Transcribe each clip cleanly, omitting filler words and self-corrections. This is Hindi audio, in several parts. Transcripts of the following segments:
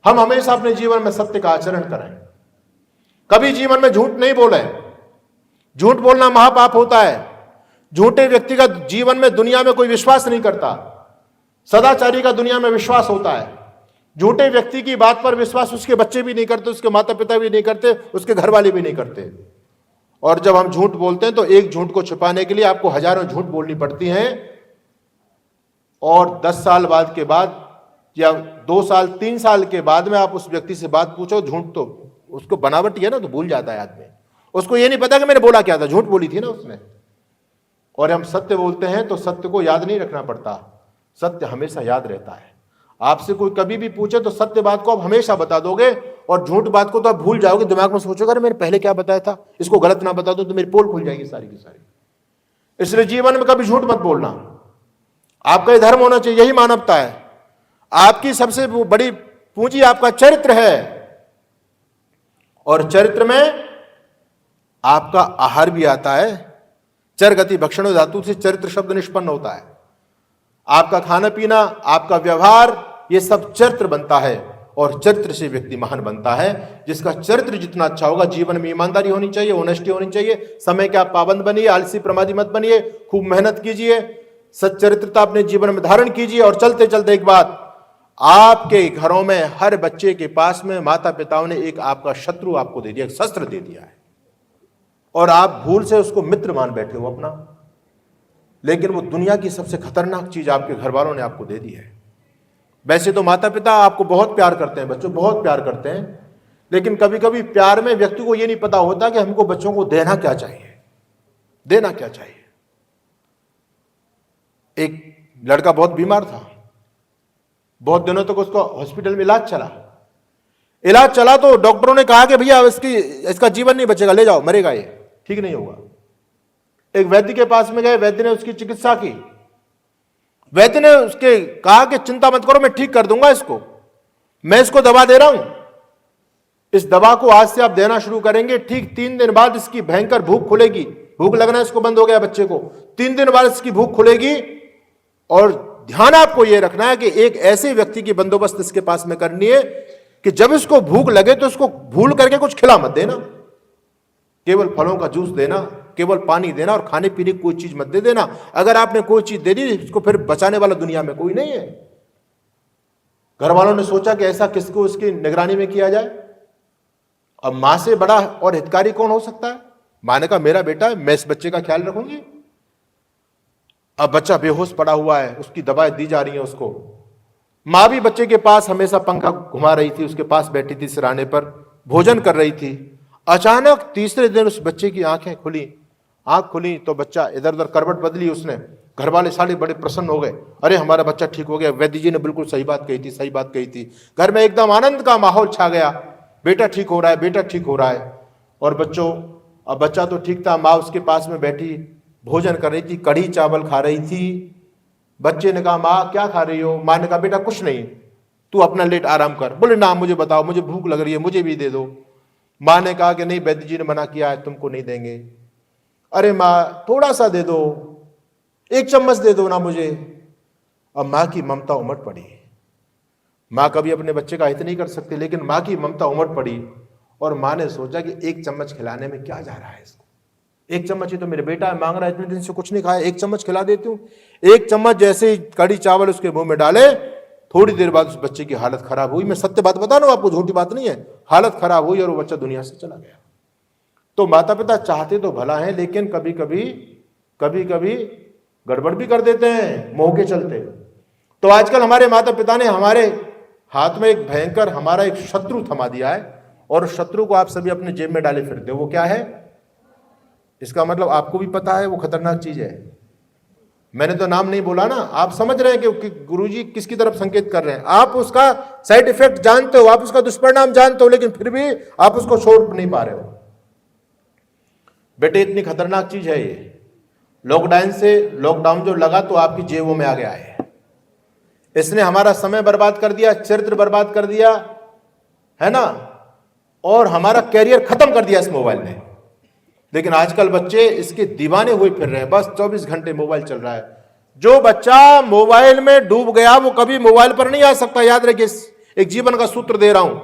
हम हमेशा अपने जीवन में सत्य का आचरण करें, कभी जीवन में झूठ नहीं बोले। झूठ बोलना महापाप होता है। झूठे व्यक्ति का जीवन में दुनिया में कोई विश्वास नहीं करता। सदाचारी का दुनिया में विश्वास होता है। झूठे व्यक्ति की बात पर विश्वास उसके बच्चे भी नहीं करते, उसके माता पिता भी नहीं करते, उसके घर वाले भी नहीं करते। और जब हम झूठ बोलते हैं तो एक झूठ को छुपाने के लिए आपको हजारों झूठ बोलनी पड़ती हैं। और 10 साल बाद के बाद या 2 साल 3 साल के बाद में आप उस व्यक्ति से बात पूछो, झूठ तो उसको बनावटी है ना, तो भूल जाता है आदमी। उसको ये नहीं पता कि मैंने बोला क्या था, झूठ बोली थी ना उसने। और हम सत्य बोलते हैं तो सत्य को याद नहीं रखना पड़ता, सत्य हमेशा याद रहता है। आपसे कोई कभी भी पूछे तो सत्य बात को आप हमेशा बता दोगे, और झूठ बात को तो आप भूल जाओगे। दिमाग में सोचोगे अरे मैंने पहले क्या बताया था, इसको गलत ना बता दो तो मेरी पोल खुल जाएगी सारी की सारी। इसलिए जीवन में कभी झूठ मत बोलना। आपका ये धर्म होना चाहिए, यही मानवता है। आपकी सबसे बड़ी पूंजी आपका चरित्र है, और चरित्र में आपका आहार भी आता है। चर गति भक्षणो धातु से चरित्र शब्द निष्पन्न होता है। आपका खाना पीना, आपका व्यवहार, ये सब चरित्र बनता है, और चरित्र से व्यक्ति महान बनता है। जिसका चरित्र जितना अच्छा होगा, जीवन में ईमानदारी होनी चाहिए, ऑनेस्टी होनी चाहिए, समय के आप पाबंद बनिए, आलसी प्रमादी मत बनिए, खूब मेहनत कीजिए, सच्चरित्रता अपने जीवन में धारण कीजिए। और चलते चलते एक बात, आपके घरों में हर बच्चे के पास में माता पिताओं ने एक आपका शत्रु आपको दे दिया, एक शस्त्र दे दिया है, और आप भूल से उसको मित्र मान बैठे हो अपना। लेकिन वो दुनिया की सबसे खतरनाक चीज आपके घर वालों ने आपको दे दी है। वैसे तो माता पिता आपको बहुत प्यार करते हैं, बच्चों बहुत प्यार करते हैं, लेकिन कभी कभी प्यार में व्यक्ति को यह नहीं पता होता कि हमको बच्चों को देना क्या चाहिए, देना क्या चाहिए। एक लड़का बहुत बीमार था, बहुत दिनों तक उसका हॉस्पिटल में इलाज चला तो डॉक्टरों ने कहा कि भैया इसका जीवन नहीं बचेगा, ले जाओ, मरेगा, ये ठीक नहीं होगा। एक वैद्य के पास में गए, वैद्य ने उसकी चिकित्सा की। वैद्य ने उसके कहा कि चिंता मत करो, मैं ठीक कर दूंगा इसको, मैं इसको दवा दे रहा हूं, इस दवा को आज से आप देना शुरू करेंगे, ठीक 3 दिन बाद इसकी भयंकर भूख खुलेगी। भूख लगना इसको बंद हो गया बच्चे को, 3 दिन बाद इसकी भूख खुलेगी। और ध्यान आपको यह रखना है कि एक ऐसे व्यक्ति की बंदोबस्त इसके पास में करनी है कि जब इसको भूख लगे तो इसको भूल करके कुछ खिला मत देना, केवल फलों का जूस देना, केवल पानी देना, और खाने पीने की कोई चीज मत दे देना। अगर आपने कोई चीज दे दी, इसको फिर बचाने वाला दुनिया में कोई नहीं है। घर वालों ने सोचा कि ऐसा किसको इसकी निगरानी में किया जाए। अब मां से बड़ा और हितकारी कौन हो सकता है। मां ने कहा मेरा बेटा है, मैं इस बच्चे का ख्याल रखूंगी। अब बच्चा बेहोश पड़ा हुआ है, उसकी दवाएं दी जा रही हैं उसको। मां भी बच्चे के पास हमेशा पंखा घुमा रही थी, उसके पास बैठी थी सिराने पर, भोजन कर रही थी। अचानक तीसरे दिन उस बच्चे की आंख खुली तो बच्चा इधर उधर करवट बदली उसने। घर वाले सारे बड़े प्रसन्न हो गए, अरे हमारा बच्चा ठीक हो गया, वैद्य जी ने बिल्कुल सही बात कही थी। घर में एकदम आनंद का माहौल छा गया, बेटा ठीक हो रहा है, बेटा ठीक हो रहा है। और अब बच्चा तो ठीक था, माँ उसके पास में बैठी भोजन कर रही थी, कढ़ी चावल खा रही थी। बच्चे ने कहा माँ क्या खा रही हो। माँ ने कहा बेटा कुछ नहीं, तू अपना लेट आराम कर। बोले ना मुझे बताओ, मुझे भूख लग रही है, मुझे भी दे दो। माँ ने कहा कि नहीं, वैद्य जी ने मना किया है, तुमको नहीं देंगे। अरे माँ थोड़ा सा दे दो, 1 चम्मच दे दो ना मुझे। अब माँ की ममता उमड़ पड़ी। माँ कभी अपने बच्चे का हित नहीं कर सकती, लेकिन माँ की ममता उमड़ पड़ी, और माँ ने सोचा कि 1 चम्मच खिलाने में क्या जा रहा है इसको। 1 चम्मच ही तो मेरे बेटा मांग रहा है, इतने दिन से कुछ नहीं खाया, 1 चम्मच खिला देती हूँ। 1 चम्मच जैसे ही कड़ी चावल उसके मुंह में डाले, थोड़ी देर बाद उस बच्चे की हालत खराब हुई। मैं सत्य बात बता रहा हूं आपको, झूठी बात नहीं है। हालत खराब हुई और वो बच्चा दुनिया से चला गया। तो माता पिता चाहते तो भला है, लेकिन कभी कभी गड़बड़ भी कर देते हैं मोह के चलते। तो आजकल हमारे माता पिता ने हमारे हाथ में एक भयंकर हमारा एक शत्रु थमा दिया है, और शत्रु को आप सभी अपने जेब में डाले फिरते हो। वो क्या है, इसका मतलब आपको भी पता है, वो खतरनाक चीज है। मैंने तो नाम नहीं बोला ना, आप समझ रहे हैं कि गुरुजी किसकी तरफ संकेत कर रहे हैं। आप उसका साइड इफेक्ट जानते हो, आप उसका दुष्परिणाम जानते हो, लेकिन फिर भी आप उसको छोड़ नहीं पा रहे हो। बेटे इतनी खतरनाक चीज है ये। लॉकडाउन जो लगा तो आपकी जेबों में आ गया है। इसने हमारा समय बर्बाद कर दिया, चरित्र बर्बाद कर दिया, है ना, और हमारा कैरियर खत्म कर दिया इस मोबाइल ने। लेकिन आजकल बच्चे इसके दीवाने हुए फिर रहे हैं, बस 24 घंटे मोबाइल चल रहा है। जो बच्चा मोबाइल में डूब गया वो कभी मोबाइल पर नहीं आ सकता, याद रखिए। एक जीवन का सूत्र दे रहा हूं।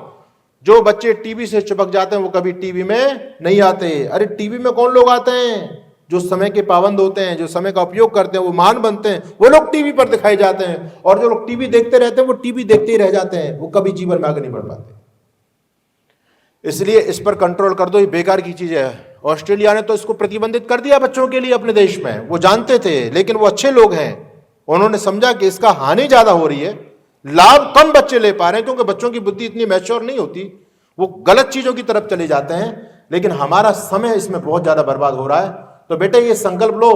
जो बच्चे टीवी से चिपक जाते हैं वो कभी टीवी में नहीं आते। अरे टीवी में कौन लोग आते हैं? जो समय के पाबंद होते हैं, जो समय का उपयोग करते हैं, वो महान बनते हैं, वो लोग टीवी पर दिखाए जाते हैं। और जो लोग टीवी देखते रहते हैं वो टीवी देखते ही रह जाते हैं, वो कभी जीवन में आगे नहीं बढ़ पाते। इसलिए इस पर कंट्रोल कर दो, ये बेकार की चीज है। ऑस्ट्रेलिया ने तो इसको प्रतिबंधित कर दिया बच्चों के लिए अपने देश में। वो जानते थे, लेकिन वो अच्छे लोग हैं, उन्होंने समझा कि इसका हानि ज्यादा हो रही है, लाभ कम बच्चे ले पा रहे हैं, क्योंकि बच्चों की बुद्धि इतनी मैच्योर नहीं होती, वो गलत चीजों की तरफ चले जाते हैं। लेकिन हमारा समय इसमें बहुत ज्यादा बर्बाद हो रहा है। तो बेटे ये संकल्प लो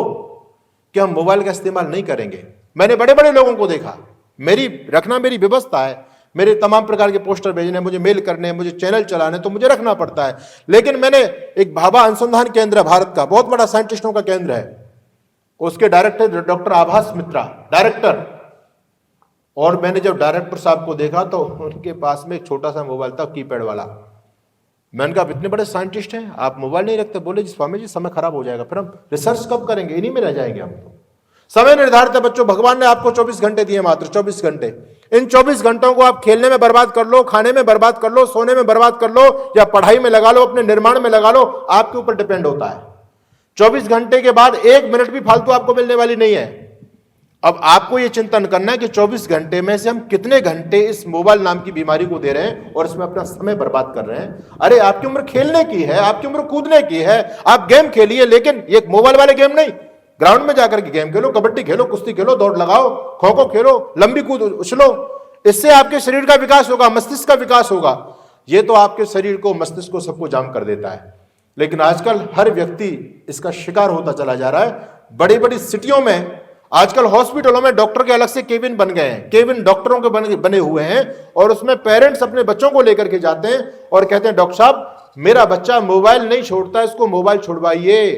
कि हम मोबाइल का इस्तेमाल नहीं करेंगे। मैंने बड़े बड़े लोगों को देखा, मेरी व्यवस्था है, मेरे तमाम प्रकार के पोस्टर भेजने, मुझे मेल करने, मुझे चैनल चलाने, तो मुझे रखना पड़ता है। लेकिन मैंने एक भाभा अनुसंधान केंद्र है, भारत का बहुत बड़ा साइंटिस्टों का केंद्र है, उसके डायरेक्टर डॉक्टर आभास मित्रा डायरेक्टर। और मैंने जब डायरेक्टर साहब को देखा तो उनके पास में एक छोटा सा मोबाइल था, कीपैड वाला। मैंने कहा इतने बड़े साइंटिस्ट हैं, आप मोबाइल नहीं रखते? बोले जी स्वामी जी समय खराब हो जाएगा, फिर हम रिसर्च कब करेंगे, इन्हीं में रह जाएंगे हम। तो समय निर्धारित है बच्चों, भगवान ने आपको 24 घंटे दिए, मात्र 24 घंटे। इन 24 घंटों को आप खेलने में बर्बाद कर लो, खाने में बर्बाद कर लो, सोने में बर्बाद कर लो, या पढ़ाई में लगा लो, अपने निर्माण में लगा लो, आपके ऊपर डिपेंड होता है। 24 घंटे के बाद 1 मिनट भी फालतू आपको मिलने वाली नहीं है। अब आपको यह चिंतन करना है कि 24 घंटे में से हम कितने घंटे इस मोबाइल नाम की बीमारी को दे रहे हैं और इसमें अपना समय बर्बाद कर रहे हैं। अरे आपकी उम्र खेलने की है, आपकी उम्र कूदने की है, आप गेम खेलिए, लेकिन ये मोबाइल वाले गेम नहीं। ग्राउंड में जाकर के गेम खेलो, कबड्डी खेलो, कुश्ती खेलो, दौड़ लगाओ, खो खो खेलो, लंबी कूद उछलो। इससे आपके शरीर का विकास होगा, मस्तिष्क का विकास होगा। ये तो आपके शरीर को, मस्तिष्क को, सबको जाम कर देता है। लेकिन आजकल हर व्यक्ति इसका शिकार होता चला जा रहा है। बड़ी बड़ी सिटियों में आजकल हॉस्पिटलों में डॉक्टर के अलग से केबिन बन गए हैं, केबिन डॉक्टरों के बने हुए हैं, और उसमें पेरेंट्स अपने बच्चों को लेकर के जाते हैं और कहते हैं डॉक्टर साहब मेरा बच्चा मोबाइल नहीं छोड़ता, इसको मोबाइल छुड़वाइए,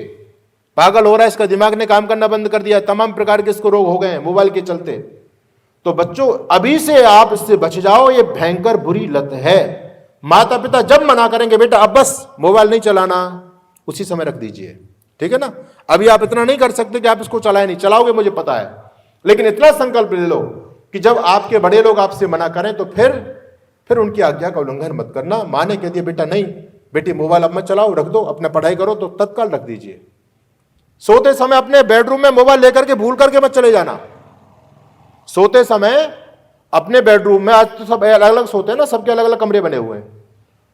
पागल हो रहा है, इसका दिमाग ने काम करना बंद कर दिया, तमाम प्रकार के इसको रोग हो गए हैं मोबाइल के चलते। तो बच्चों अभी से आप इससे बच जाओ, ये भयंकर बुरी लत है। माता पिता जब मना करेंगे बेटा अब बस मोबाइल नहीं चलाना, उसी समय रख दीजिए, ठीक है ना। अभी आप इतना नहीं कर सकते कि आप इसको चलाए नहीं, चलाओगे मुझे पता है, लेकिन इतना संकल्प ले लो कि जब आपके बड़े लोग आपसे मना करें तो फिर उनकी आज्ञा का उल्लंघन मत करना। माँ ने कह दिया बेटा नहीं बेटी मोबाइल अब मत चलाओ, रख दो, अपना पढ़ाई करो, तो तत्काल रख दीजिए। सोते समय अपने बेडरूम में मोबाइल लेकर के भूल करके मत चले जाना। सोते समय अपने बेडरूम में, आज तो सब अलग अलग सोते हैं ना, सबके अलग अलग कमरे बने हुए हैं,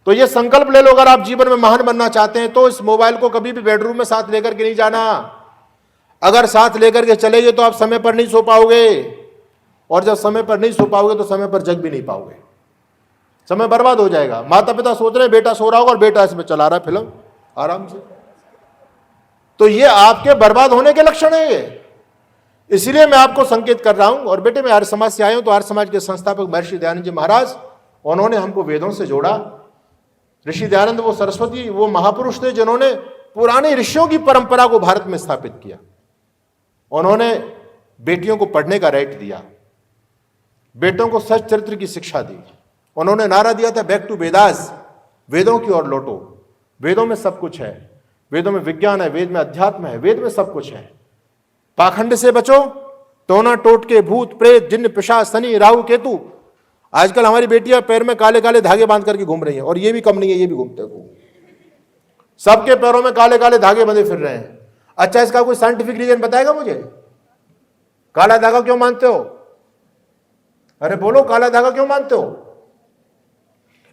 तो ये संकल्प ले लो अगर आप जीवन में महान बनना चाहते हैं तो इस मोबाइल को कभी भी बेडरूम में साथ लेकर के नहीं जाना। अगर साथ लेकर के चलेंगे तो आप समय पर नहीं सो पाओगे, और जब समय पर नहीं सो पाओगे तो समय पर जग भी नहीं पाओगे, समय बर्बाद हो जाएगा। माता पिता सोच रहे बेटा सो रहा होगा और बेटा इसमें चला रहा है फिल्म आराम से, तो ये आपके बर्बाद होने के लक्षण है ये। इसलिए मैं आपको संकेत कर रहा हूं। और बेटे मैं आर्य समाज से आया हूं, तो आर्य समाज के संस्थापक महर्षि दयानंद जी महाराज, उन्होंने हमको वेदों से जोड़ा। ऋषि दयानंद वो सरस्वती, वो महापुरुष थे जिन्होंने पुराने ऋषियों की परंपरा को भारत में स्थापित किया। उन्होंने बेटियों को पढ़ने का राइट दिया, बेटों को सच चरित्र की शिक्षा दी। उन्होंने नारा दिया था बैक टू वेदास, वेदों की ओर लौटो। वेदों में सब कुछ है, वेदों में विज्ञान है, वेद में अध्यात्म है, वेद में सब कुछ है। पाखंड से बचो, टोना टोटके भूत प्रेत जिन्न पिशाच शनि राहु केतु। आजकल हमारी बेटियां पैर में काले काले धागे बांध करके घूम रही हैं, और ये भी कम नहीं है, ये भी घूमते हैं, सबके पैरों में काले काले धागे बंधे फिर रहे हैं। अच्छा इसका कोई साइंटिफिक रीजन बताएगा मुझे? काला धागा क्यों मानते हो? अरे बोलो काला धागा क्यों मानते हो?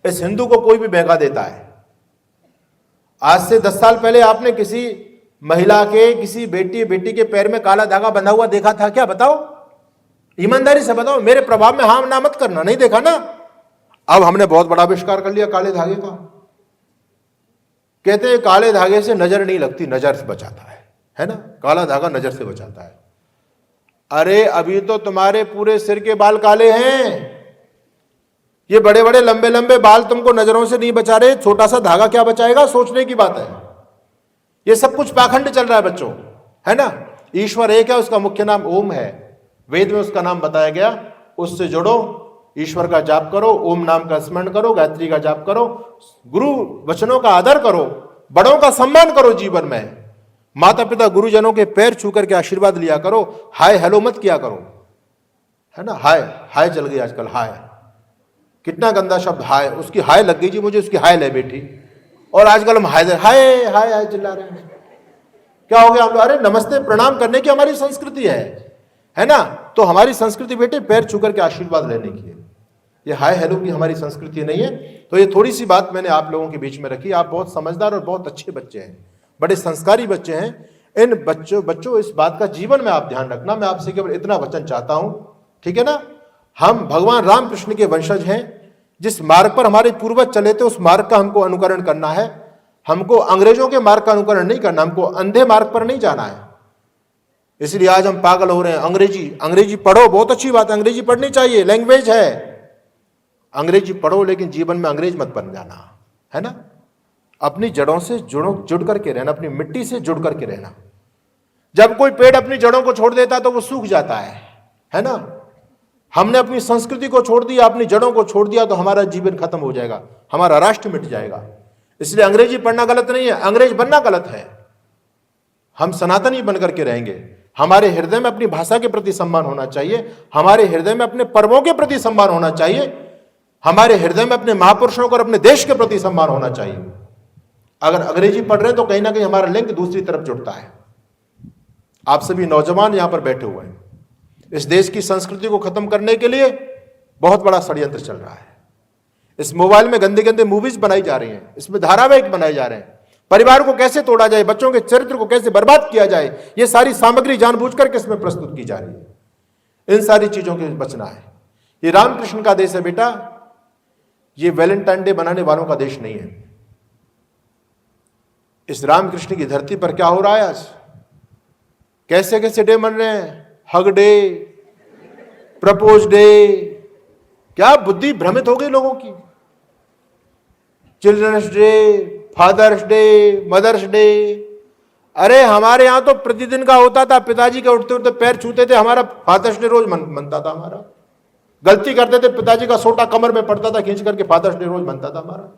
इस हिंदू को कोई भी बहका देता है। आज से 10 साल पहले आपने किसी महिला के, किसी बेटी के पैर में काला धागा बंधा हुआ देखा था क्या? बताओ, ईमानदारी से बताओ। मेरे प्रभाव में हाँ ना मत करना, नहीं देखा ना। अब हमने बहुत बड़ा आविष्कार कर लिया काले धागे का। कहते हैं काले धागे से नजर नहीं लगती, नजर से बचाता है ना, काला धागा नजर से बचाता है। अरे अभी तो तुम्हारे पूरे सिर के बाल काले हैं, ये बड़े बड़े लंबे लंबे बाल तुमको नजरों से नहीं बचा रहे, छोटा सा धागा क्या बचाएगा? सोचने की बात है। ये सब कुछ पाखंड चल रहा है बच्चों, है ना। ईश्वर एक है, उसका मुख्य नाम ओम है, वेद में उसका नाम बताया गया। उससे जुड़ो, ईश्वर का जाप करो, ओम नाम का स्मरण करो, गायत्री का जाप करो, गुरु वचनों का आदर करो, बड़ों का सम्मान करो जीवन में। माता पिता गुरुजनों के पैर छू करके आशीर्वाद लिया करो, हाय हेलो मत किया करो, है ना। हाय हाय चल गई आजकल, हाय कितना गंदा शब्द हाय, उसकी हाय लग गई जी मुझे, उसकी हाय ले बेटी। और आजकल हम हाय हाय हाय हाय चिल्ला रहे हैं। क्या हो गया हम लोग? अरे नमस्ते प्रणाम करने की हमारी संस्कृति है ना। तो हमारी संस्कृति बेटे पैर छू करके आशीर्वाद लेने की है, ये हाय हेलो की हमारी संस्कृति नहीं है। तो ये थोड़ी सी बात मैंने आप लोगों के बीच में रखी। आप बहुत समझदार और बहुत अच्छे बच्चे हैं, बड़े संस्कारी बच्चे हैं। इन बच्चों इस बात का जीवन में आप ध्यान रखना। मैं आपसे केवल इतना वचन चाहता हूं, ठीक है ना। हम भगवान रामकृष्ण के वंशज हैं। जिस मार्ग पर हमारे पूर्वज चले थे उस मार्ग का हमको अनुकरण करना है। हमको अंग्रेजों के मार्ग का अनुकरण नहीं करना, हमको अंधे मार्ग पर नहीं जाना है। इसलिए आज हम पागल हो रहे हैं। अंग्रेजी पढ़ो, बहुत अच्छी बात है, अंग्रेजी पढ़नी चाहिए, लैंग्वेज है, अंग्रेजी पढ़ो, लेकिन जीवन में अंग्रेज मत बन जाना, है ना। अपनी जड़ों से जुड़ करके रहना, अपनी मिट्टी से जुड़ करके रहना। जब कोई पेड़ अपनी जड़ों को छोड़ देता तो वो सूख जाता है ना। हमने अपनी संस्कृति को छोड़ दिया, अपनी जड़ों को छोड़ दिया तो हमारा जीवन खत्म हो जाएगा, हमारा राष्ट्र मिट जाएगा। इसलिए अंग्रेजी पढ़ना गलत नहीं है, अंग्रेज बनना गलत है। हम सनातनी बन करके रहेंगे। हमारे हृदय में अपनी भाषा के प्रति सम्मान होना चाहिए, हमारे हृदय में अपने पर्वों के प्रति सम्मान होना चाहिए, हमारे हृदय में अपने महापुरुषों को और अपने देश के प्रति सम्मान होना चाहिए। अगर अंग्रेजी पढ़ रहे हैं तो कहीं ना कहीं हमारा लिंक दूसरी तरफ जुड़ता है। आप सभी नौजवान यहां पर बैठे हुए हैं, इस देश की संस्कृति को खत्म करने के लिए बहुत बड़ा षड्यंत्र चल रहा है। इस मोबाइल में गंदे गंदे मूवीज बनाई जा रही हैं, इसमें धारावाहिक बनाए जा रहे हैं। परिवार को कैसे तोड़ा जाए, बच्चों के चरित्र को कैसे बर्बाद किया जाए, ये सारी सामग्री जानबूझकर के इसमें प्रस्तुत की जा रही है। इन सारी चीजों के बचना है। ये रामकृष्ण का देश है बेटा, ये वैलेंटाइन डे बनाने वालों का देश नहीं है। इस रामकृष्ण की धरती पर क्या हो रहा है आज, कैसे कैसे डे मन रहे हैं, हग डे, प्रपोज डे, क्या बुद्धि भ्रमित हो गई लोगों की। Children's day, father's day, mother's day. अरे हमारे यहां तो प्रतिदिन का होता था, पिताजी के उठते उठते पैर छूते थे, हमारा फादर्स डे रोज मनता था। हमारा गलती करते थे, पिताजी का सोटा कमर में पड़ता था, खींच करके फादर्स डे रोज मनता था हमारा।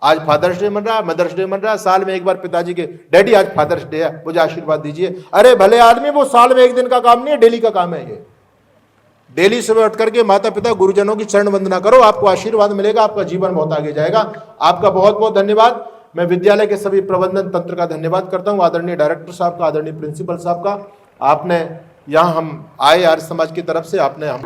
आज फादर्स डे मन रहा है, मदर्स डे मन रहा है, साल में एक बार पिताजी के डैडी आज फादर्स डे है, मुझे आशीर्वाद दीजिए। अरे भले आदमी, वो साल में एक दिन का काम नहीं है, डेली का काम है ये। डेली सुबह उठ करके माता पिता गुरुजनों की चरण वंदना करो, आपको आशीर्वाद मिलेगा, आपका जीवन बहुत आगे जाएगा। आपका बहुत बहुत धन्यवाद। मैं विद्यालय के सभी प्रबंधन तंत्र का धन्यवाद करता हूं, आदरणीय डायरेक्टर साहब का, आदरणीय प्रिंसिपल साहब का। आपने यहाँ हम आए आर्य समाज की तरफ से, आपने हम